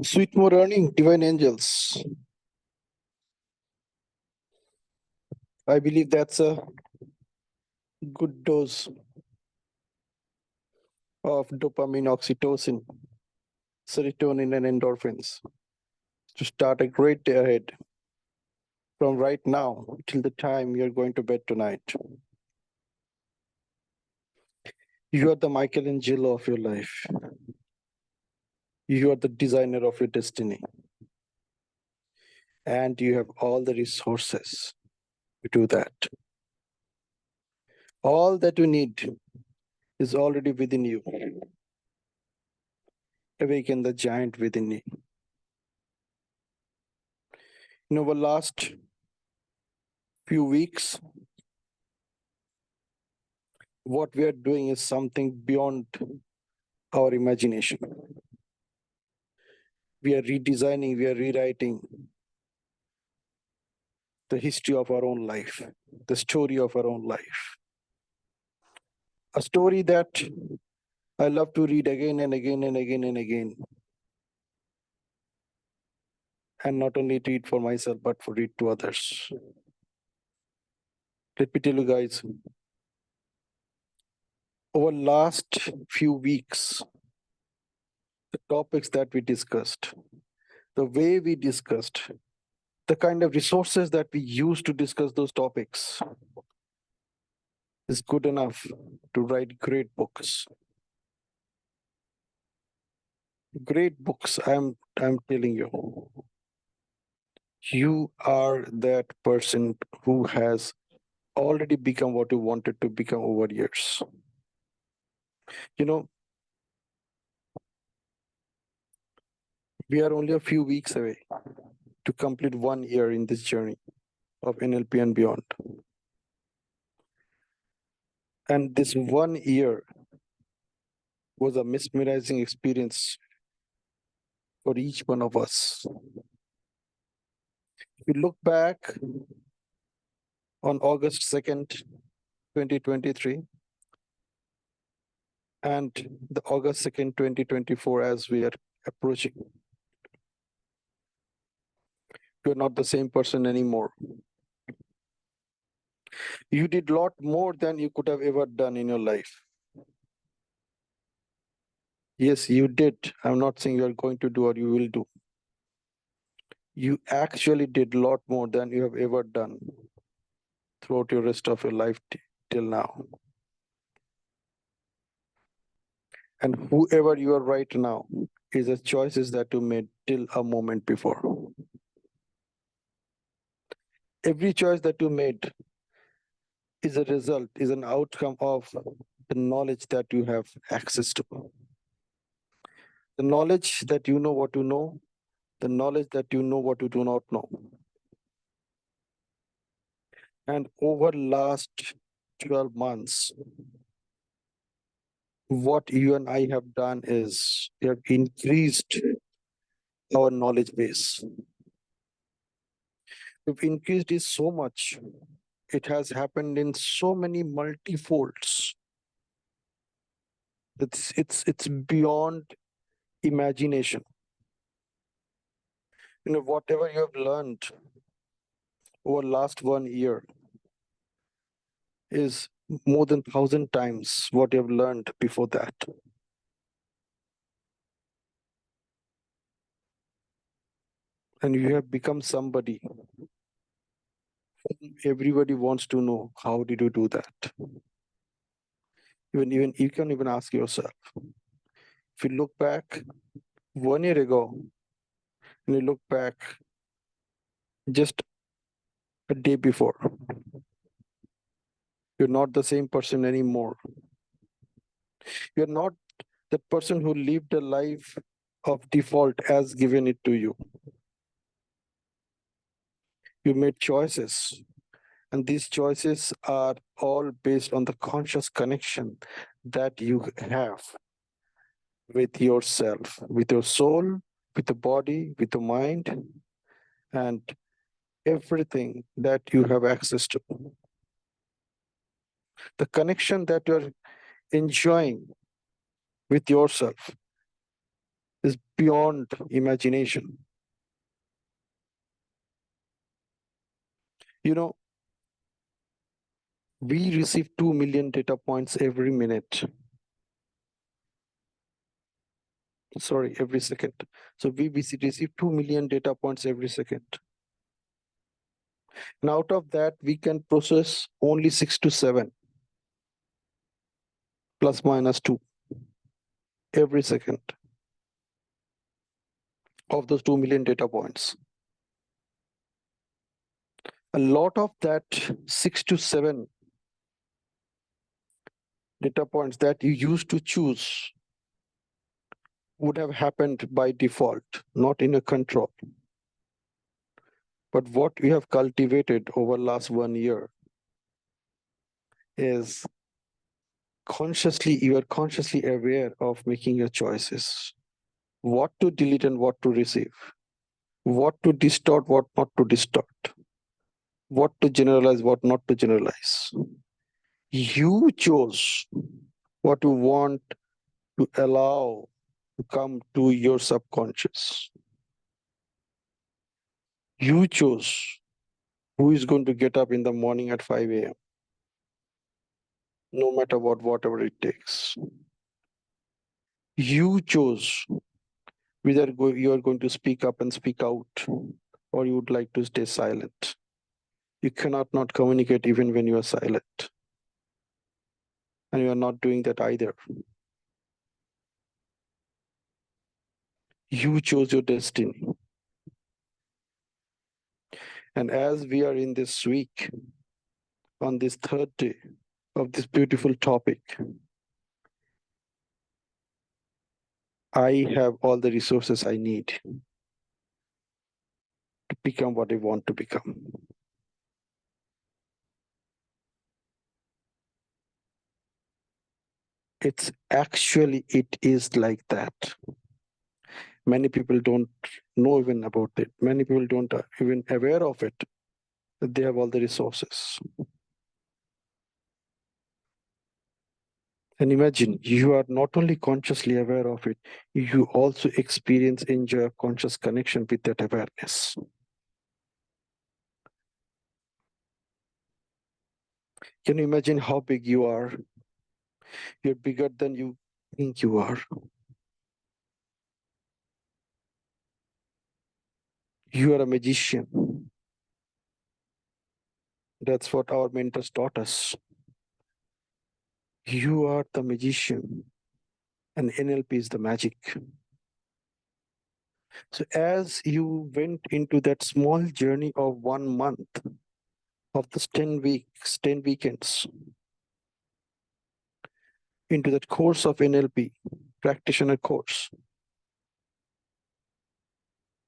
Sweet more earning, divine angels. I believe that's a good dose of dopamine, oxytocin, serotonin, and endorphins to start a great day ahead from right now till the time you're going to bed tonight. You are the Michelangelo of your life. You are the designer of your destiny. And you have all the resources to do that. All that you need is already within you. Awaken the giant within you. In our last few weeks, what we are doing is something beyond our imagination. We are redesigning, we are rewriting the history of our own life, the story of our own life. A story that I love to read again and again and again and again. And not only read for myself, but for read to others. Let me tell you guys, over last few weeks, the topics that we discussed, the way we discussed, the kind of resources that we use to discuss those topics is good enough to write great books. Great books, I'm telling you. You are that person who has already become what you wanted to become over years. You know, we are only a few weeks away to complete 1 year in this journey of NLP and beyond. And this 1 year was a mesmerizing experience for each one of us. If you look back on August 2nd, 2023, and the August 2nd, 2024, as we are approaching, you're not the same person anymore. You did a lot more than you could have ever done in your life. Yes, you did. I'm not saying you're going to do or you will do. You actually did a lot more than you have ever done throughout your rest of your life till now. And whoever you are right now is the choices that you made till a moment before. Every choice that you made is a result, is an outcome of the knowledge that you have access to. The knowledge that you know what you know, the knowledge that you know what you do not know. And over last 12 months, what you and I have done is we have increased our knowledge base. We've increased it so much. It has happened in so many multifolds. It's beyond imagination. Whatever you have learned over last 1 year is more than 1,000 times what you have learned before that. And you have become somebody. Everybody wants to know, how did you do that? Even you can even ask yourself. If you look back 1 year ago, and you look back just a day before, you're not the same person anymore. You're not the person who lived a life of default as given it to you. You made choices, and these choices are all based on the conscious connection that you have with yourself, with your soul, with the body, with the mind, and everything that you have access to. The connection that you're enjoying with yourself is beyond imagination. You know, we receive 2 million data points every minute. Sorry, every second. So we receive 2 million data points every second. And out of that, we can process only 6 to 7, plus minus 2, every second of those 2 million data points. A lot of that 6 to 7 data points that you used to choose would have happened by default, not in your control. But what we have cultivated over last 1 year is you are consciously aware of making your choices, what to delete and what to receive, what to distort, what not to distort, what to generalize, what not to generalize. You chose what you want to allow to come to your subconscious. You chose who is going to get up in the morning at 5 a.m., no matter what, whatever it takes. You chose whether you are going to speak up and speak out, or you would like to stay silent. You cannot not communicate even when you are silent. And you are not doing that either. You chose your destiny. And as we are in this week, on this third day of this beautiful topic, I have all the resources I need to become what I want to become. It is like that. Many people don't know even about it. Many people don't even aware of it, that they have all the resources. And imagine, you are not only consciously aware of it, you also enjoy a conscious connection with that awareness. Can you imagine how big you are? You're bigger than you think you are. You are a magician. That's what our mentors taught us. You are the magician, and NLP is the magic. So as you went into that small journey of 1 month, of this 10 weeks, 10 weekends, into that course of NLP, practitioner course,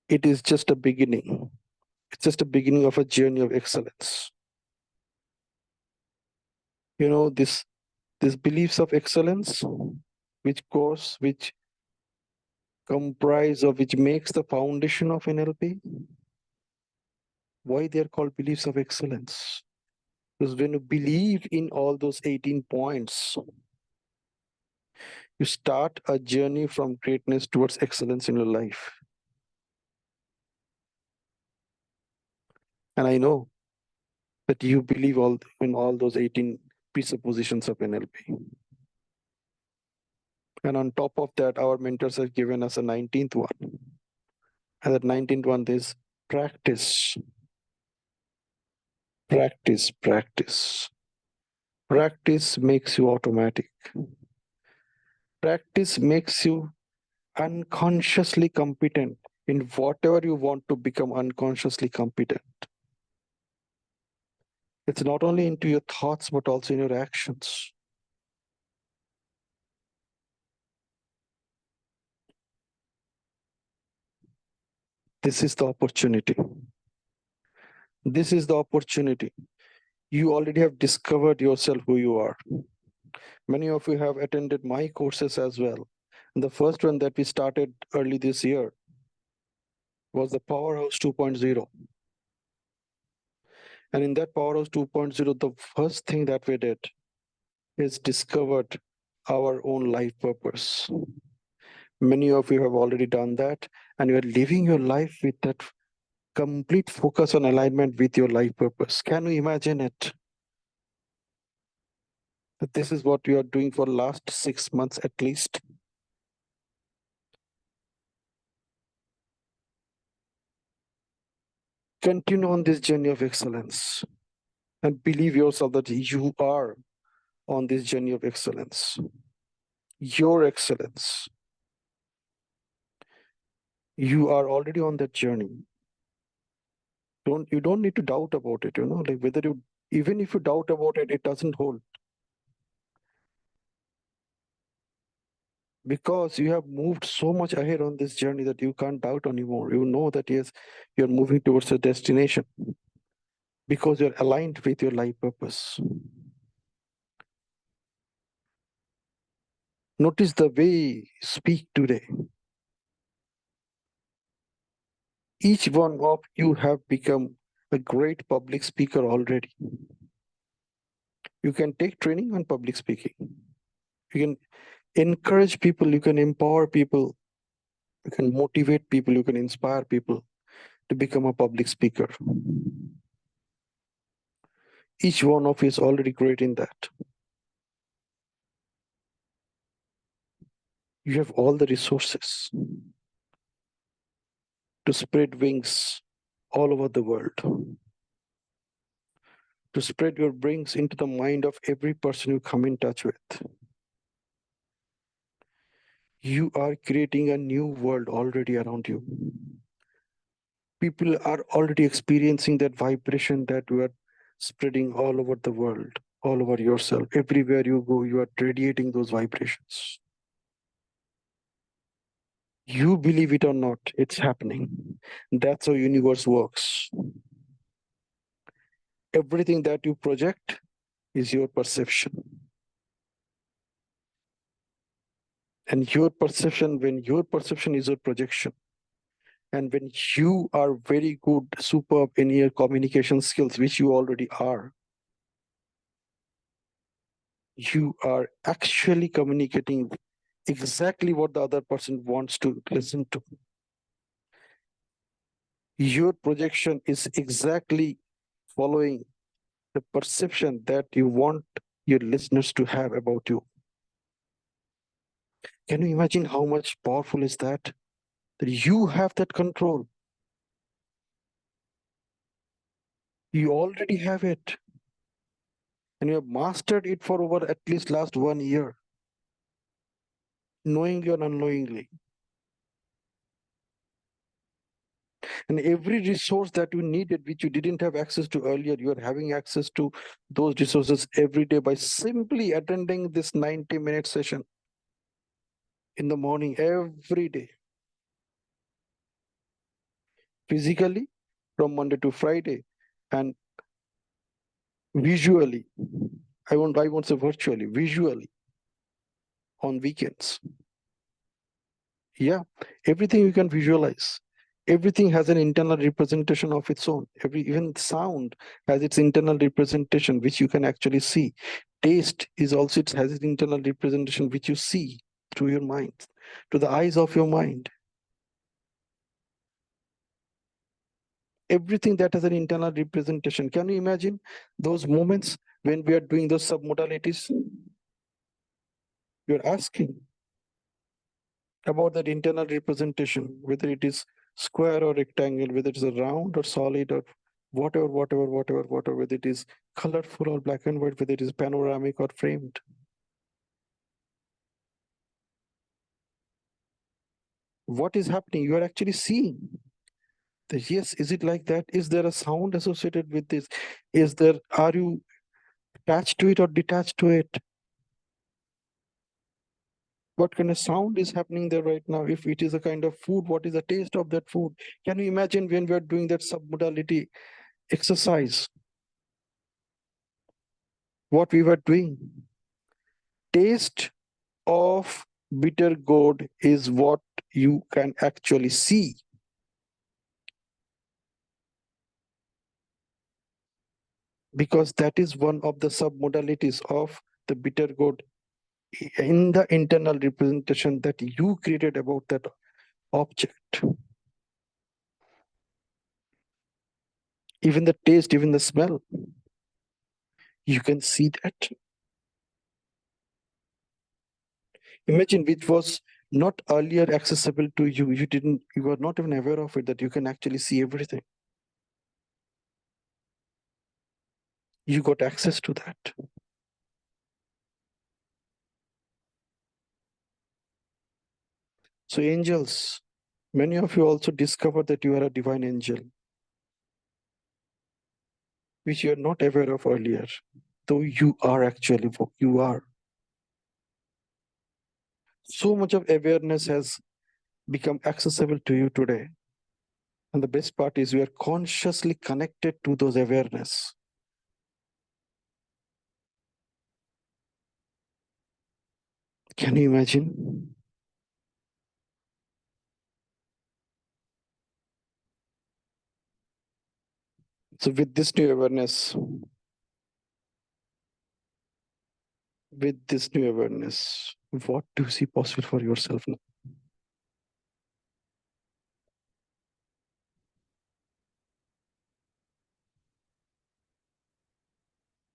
it is just a beginning. It's just a beginning of a journey of excellence. You know, this beliefs of excellence, which comprise of which makes the foundation of NLP. Why they are called beliefs of excellence? Because when you believe in all those 18 points, you start a journey from greatness towards excellence in your life. And I know that you believe in all those 18 presuppositions of NLP. And on top of that, our mentors have given us a 19th one. And that 19th one is practice. Practice, practice. Practice makes you automatic. Practice makes you unconsciously competent in whatever you want to become unconsciously competent. It's not only into your thoughts, but also in your actions. This is the opportunity. This is the opportunity. You already have discovered yourself who you are. Many of you have attended my courses as well. And the first one that we started early this year was the Powerhouse 2.0. And in that Powerhouse 2.0, the first thing that we did is discovered our own life purpose. Many of you have already done that, and you are living your life with that complete focus on alignment with your life purpose. Can you imagine it? That this is what you are doing for last 6 months at least. Continue on this journey of excellence and believe yourself that you are on this journey of excellence. Your excellence. You are already on that journey. You don't need to doubt about it, like whether you, even if you doubt about it, it doesn't hold. Because you have moved so much ahead on this journey that you can't doubt anymore. You know that yes, you're moving towards a destination because you're aligned with your life purpose. Notice the way you speak today. Each one of you have become a great public speaker already. You can take training on public speaking. You can encourage people, you can empower people, you can motivate people, you can inspire people to become a public speaker. Each one of you is already great in that. You have all the resources to spread wings all over the world, to spread your wings into the mind of every person you come in touch with. You are creating a new world already around you. People are already experiencing that vibration that you are spreading all over the world, all over yourself. Everywhere you go, you are radiating those vibrations. You believe it or not, it's happening. That's how universe works. Everything that you project is your perception. And your perception, when your perception is your projection, and when you are very good, superb in your communication skills, which you already are, you are actually communicating exactly what the other person wants to listen to. Your projection is exactly following the perception that you want your listeners to have about you. Can you imagine how much powerful is that? That you have that control. You already have it. And you have mastered it for over at least last 1 year, knowingly or unknowingly. And every resource that you needed, which you didn't have access to earlier, you are having access to those resources every day by simply attending this 90-minute session in the morning every day. Physically, from Monday to Friday, and visually, I won't say virtually, visually on weekends. Yeah, everything you can visualize. Everything has an internal representation of its own. Even sound has its internal representation, which you can actually see. Taste is also, it has its internal representation, which you see through your mind, to the eyes of your mind. Everything that has an internal representation. Can you imagine those moments when we are doing those submodalities? You're asking about that internal representation, whether it is square or rectangle, whether it is a round or solid or whatever, whether it is colorful or black and white, whether it is panoramic or framed. What is happening? You are actually seeing that, yes, is it like that? Is there a sound associated with this? Are you attached to it or detached to it? What kind of sound is happening there right now? If it is a kind of food, what is the taste of that food? Can you imagine when we are doing that submodality exercise, what we were doing? Taste of bitter gourd is what you can actually see. Because that is one of the submodalities of the bitter gourd in the internal representation that you created about that object. Even the taste, even the smell, you can see that. Imagine which was not earlier accessible to you. You were not even aware of it, that you can actually see everything. You got access to that. So angels, many of you also discover that you are a divine angel, which you are not aware of earlier, though you are actually what you are. So much of awareness has become accessible to you today. And the best part is we are consciously connected to those awareness. Can you imagine? So with this new awareness, what do you see possible for yourself now?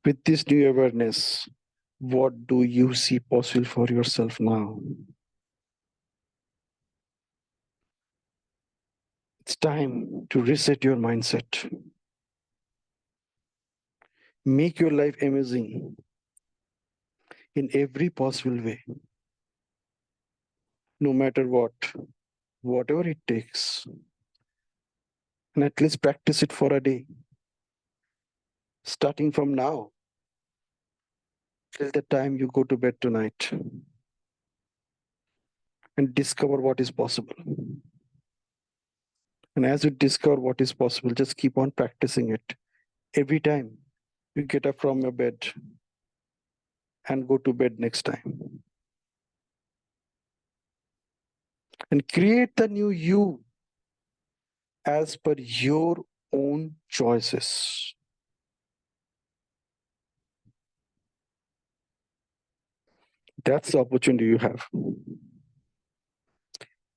With this new awareness, what do you see possible for yourself now? It's time to reset your mindset. Make your life amazing in every possible way, no matter what, whatever it takes. And at least practice it for a day, starting from now till the time you go to bed tonight, and discover what is possible. And as you discover what is possible, just keep on practicing it every time you get up from your bed and go to bed next time. And create the new you as per your own choices. That's the opportunity you have.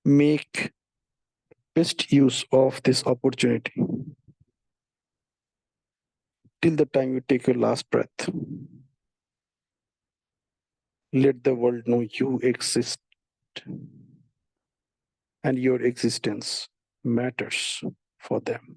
Make best use of this opportunity till the time you take your last breath. Let the world know you exist and your existence matters for them.